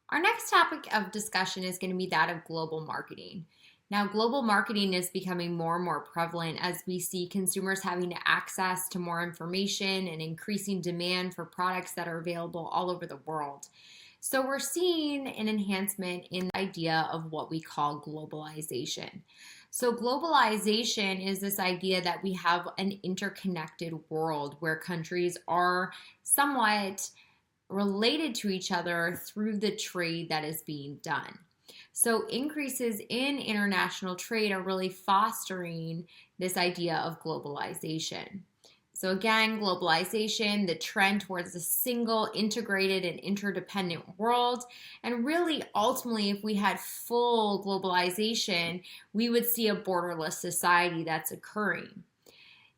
Our next topic of discussion is going to be that of global marketing. Now, global marketing is becoming more and more prevalent as we see consumers having access to more information and increasing demand for products that are available all over the world. So, we're seeing an enhancement in the idea of what we call globalization. So, globalization is this idea that we have an interconnected world where countries are somewhat related to each other through the trade that is being done. So, increases in international trade are really fostering this idea of globalization. So, again, globalization, the trend towards a single, integrated, and interdependent world. And really, ultimately, if we had full globalization, we would see a borderless society that's occurring.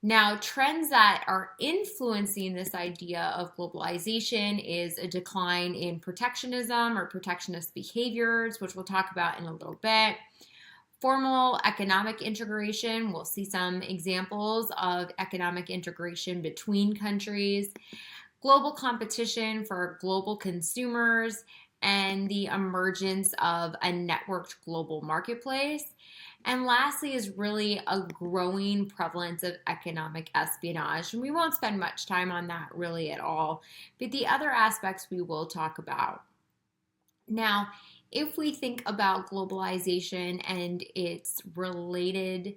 Now, trends that are influencing this idea of globalization is a decline in protectionism or protectionist behaviors, which we'll talk about in a little bit. Formal economic integration, we'll see some examples of economic integration between countries. Global competition for global consumers, and the emergence of a networked global marketplace. And lastly is really a growing prevalence of economic espionage. And we won't spend much time on that really at all, but the other aspects we will talk about. Now, if we think about globalization and its related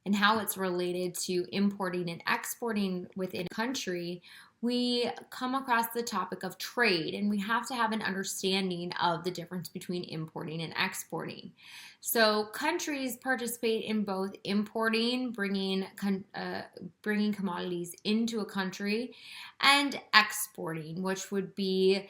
and how it's related to importing and exporting within a country, we come across the topic of trade, and we have to have an understanding of the difference between importing and exporting. So countries participate in both importing, bringing commodities into a country, and exporting, which would be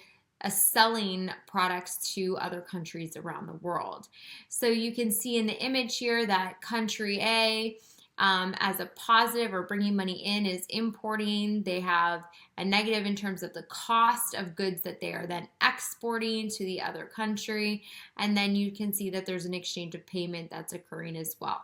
selling products to other countries around the world. So you can see in the image here that country A, as a positive or bringing money in, is importing. They have a negative in terms of the cost of goods that they are then exporting to the other country. And then you can see that there's an exchange of payment that's occurring as well.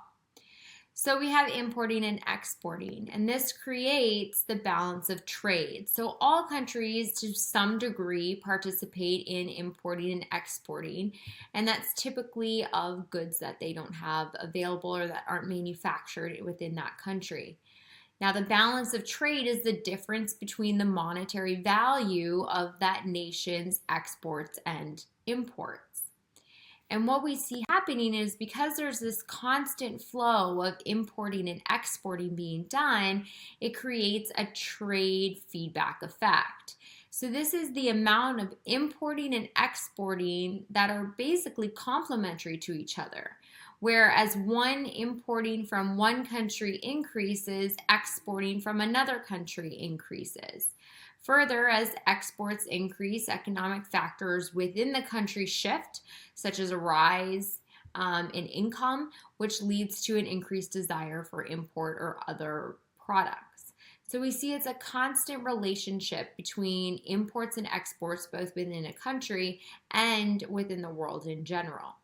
So we have importing and exporting, and this creates the balance of trade. So all countries to some degree participate in importing and exporting, and that's typically of goods that they don't have available or that aren't manufactured within that country. Now, the balance of trade is the difference between the monetary value of that nation's exports and imports. And what we see happening is because there's this constant flow of importing and exporting being done, it creates a trade feedback effect. So this is the amount of importing and exporting that are basically complementary to each other. Whereas one importing from one country increases, exporting from another country increases. Further, as exports increase, economic factors within the country shift, such as a rise in income, which leads to an increased desire for import or other products. So we see it's a constant relationship between imports and exports, both within a country and within the world in general.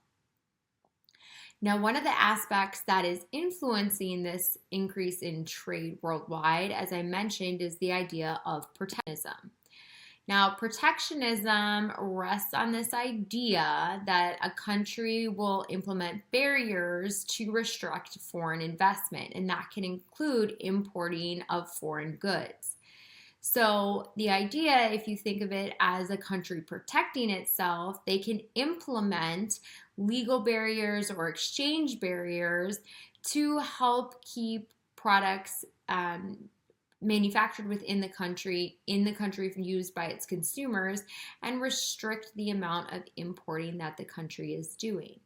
Now, one of the aspects that is influencing this increase in trade worldwide, as I mentioned, is the idea of protectionism. Now, protectionism rests on this idea that a country will implement barriers to restrict foreign investment, and that can include importing of foreign goods. So the idea, if you think of it as a country protecting itself, they can implement legal barriers or exchange barriers to help keep products manufactured within the country, used by its consumers, and restrict the amount of importing that the country is doing.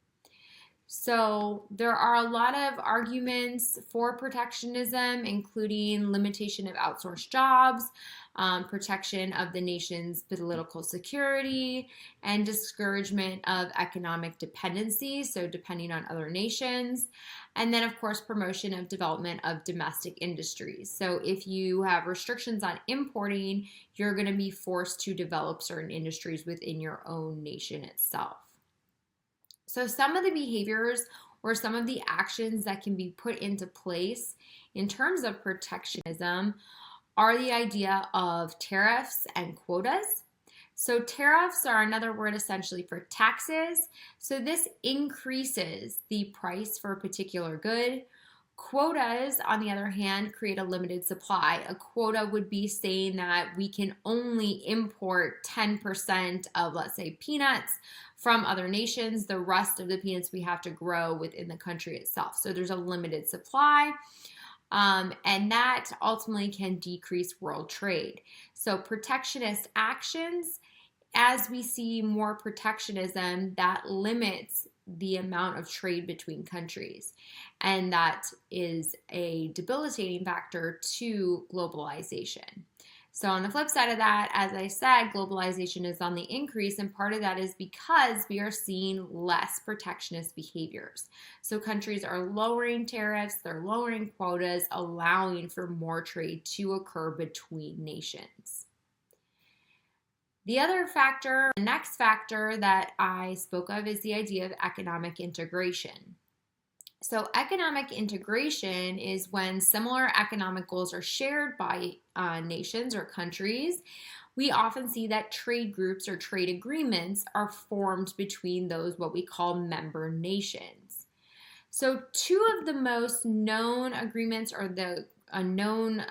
So there are a lot of arguments for protectionism, including limitation of outsourced jobs, protection of the nation's political security, and discouragement of economic dependency, so depending on other nations. And then, of course, promotion of development of domestic industries. So if you have restrictions on importing, you're going to be forced to develop certain industries within your own nation itself. So some of the behaviors or some of the actions that can be put into place in terms of protectionism are the idea of tariffs and quotas. So tariffs are another word essentially for taxes. So this increases the price for a particular good. Quotas, on the other hand, create a limited supply. A quota would be saying that we can only import 10% of, let's say, peanuts from other nations. The rest of the peanuts we have to grow within the country itself. So there's a limited supply. And that ultimately can decrease world trade. So protectionist actions, as we see more protectionism, that limits the amount of trade between countries. And that is a debilitating factor to globalization. So on the flip side of that, as I said, globalization is on the increase, and part of that is because we are seeing less protectionist behaviors. So countries are lowering tariffs, they're lowering quotas, allowing for more trade to occur between nations. The other factor, the next factor that I spoke of is the idea of economic integration. So economic integration is when similar economic goals are shared by nations or countries. We often see that trade groups or trade agreements are formed between those what we call member nations. So two of the most known agreements or the known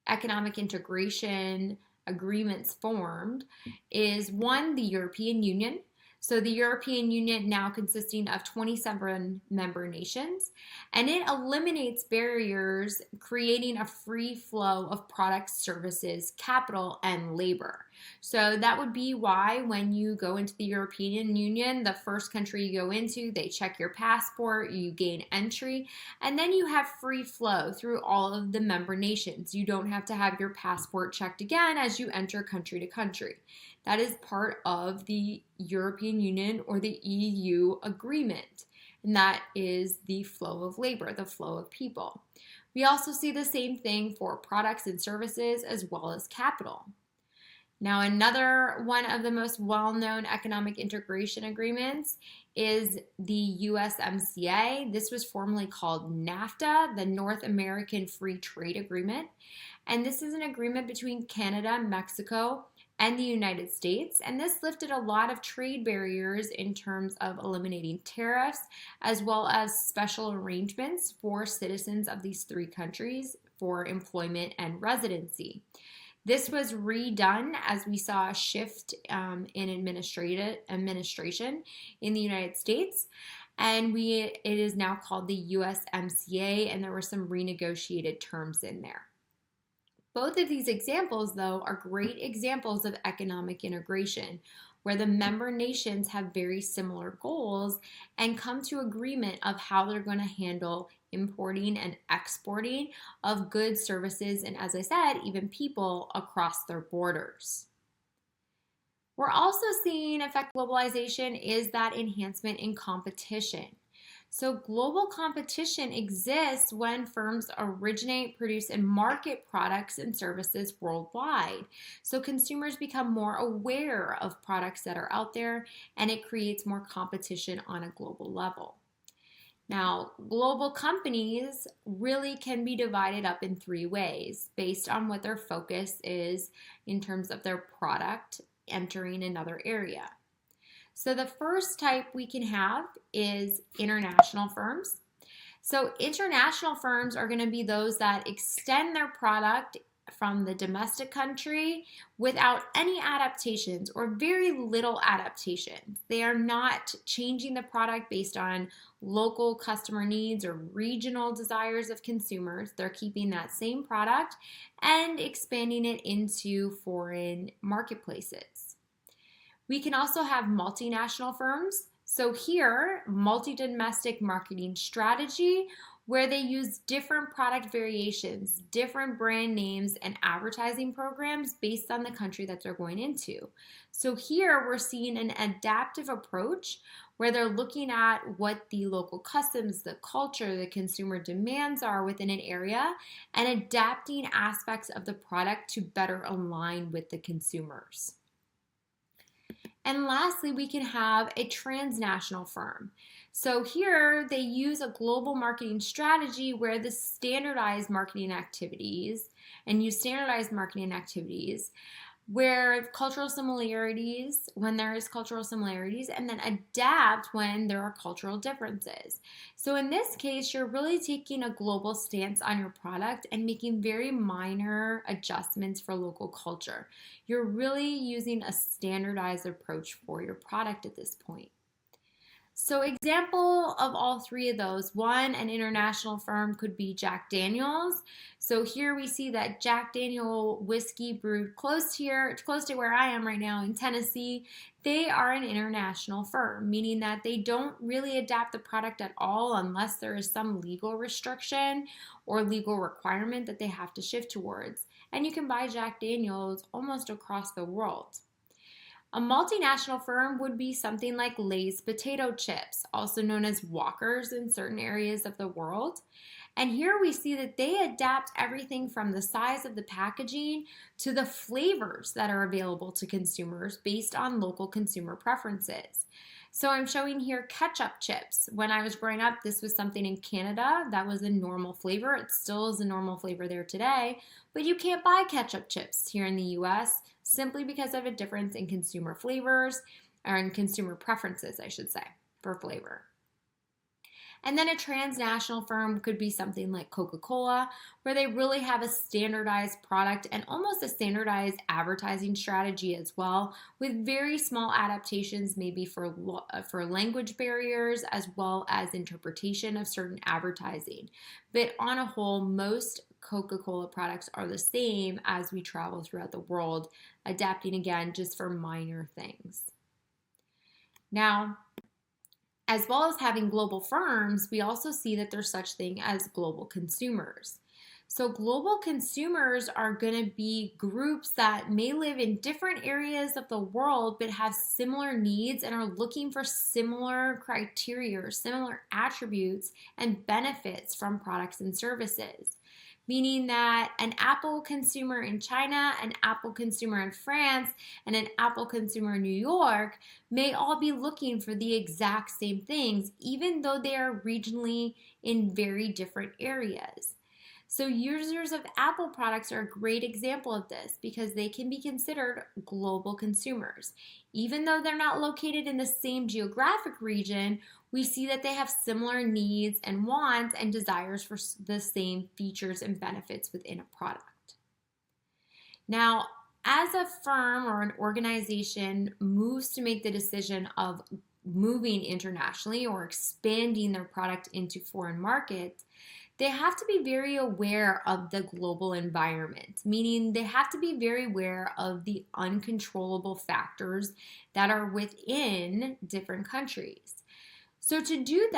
economic integration agreements formed is one, the European Union. So the European Union now consisting of 27 member nations, and it eliminates barriers, creating a free flow of products, services, capital, and labor. So that would be why when you go into the European Union, the first country you go into, they check your passport, you gain entry, and then you have free flow through all of the member nations. You don't have to have your passport checked again as you enter country to country. That is part of the European Union or the EU agreement, and that is the flow of labor, the flow of people. We also see the same thing for products and services as well as capital. Now, another one of the most well-known economic integration agreements is the USMCA. This was formerly called NAFTA, the North American Free Trade Agreement. And this is an agreement between Canada, Mexico, and the United States. And this lifted a lot of trade barriers in terms of eliminating tariffs, as well as special arrangements for citizens of these three countries for employment and residency. This was redone as we saw a shift in administration in the United States, and it is now called the USMCA, and there were some renegotiated terms in there. Both of these examples, though, are great examples of economic integration, where the member nations have very similar goals and come to agreement of how they're going to handle importing and exporting of goods, services, and, as I said, even people across their borders. We're also seeing effect globalization is that enhancement in competition. So global competition exists when firms originate, produce, and market products and services worldwide. So consumers become more aware of products that are out there, and it creates more competition on a global level. Now, global companies really can be divided up in three ways based on what their focus is in terms of their product entering another area. So the first type we can have is international firms. So international firms are going to be those that extend their product from the domestic country without any adaptations or very little adaptations. They are not changing the product based on local customer needs or regional desires of consumers. They're keeping that same product and expanding it into foreign marketplaces. We can also have multinational firms. So here, multi-domestic marketing strategy, where they use different product variations, different brand names, and advertising programs based on the country that they're going into. So here we're seeing an adaptive approach where they're looking at what the local customs, the culture, the consumer demands are within an area and adapting aspects of the product to better align with the consumers. And lastly, we can have a transnational firm. So here they use a global marketing strategy where the standardized marketing activities where cultural similarities, when there is cultural similarities, and then adapt when there are cultural differences. So in this case, you're really taking a global stance on your product and making very minor adjustments for local culture. You're really using a standardized approach for your product at this point. So example of all three of those, one, an international firm could be Jack Daniel's. So here we see that Jack Daniel whiskey brewed close to where I am right now in Tennessee. They are an international firm, meaning that they don't really adapt the product at all unless there is some legal restriction or legal requirement that they have to shift towards. And you can buy Jack Daniel's almost across the world. A multinational firm would be something like Lay's potato chips, also known as Walkers in certain areas of the world. And here we see that they adapt everything from the size of the packaging to the flavors that are available to consumers based on local consumer preferences. So I'm showing here ketchup chips. When I was growing up, this was something in Canada that was a normal flavor. It still is a normal flavor there today, but you can't buy ketchup chips here in the US simply because of a difference in consumer flavors, or in consumer preferences, I should say, for flavor. And then a transnational firm could be something like Coca-Cola, where they really have a standardized product and almost a standardized advertising strategy as well, with very small adaptations maybe for language barriers as well as interpretation of certain advertising. But on a whole, most Coca-Cola products are the same as we travel throughout the world, adapting again just for minor things. Now, as well as having global firms, we also see that there's such thing as global consumers. So global consumers are going to be groups that may live in different areas of the world but have similar needs and are looking for similar criteria or similar attributes and benefits from products and services. Meaning that an Apple consumer in China, an Apple consumer in France, and an Apple consumer in New York may all be looking for the exact same things, even though they are regionally in very different areas. So users of Apple products are a great example of this because they can be considered global consumers. Even though they're not located in the same geographic region, we see that they have similar needs and wants and desires for the same features and benefits within a product. Now, as a firm or an organization moves to make the decision of moving internationally or expanding their product into foreign markets, they have to be very aware of the global environment, meaning they have to be very aware of the uncontrollable factors that are within different countries. So to do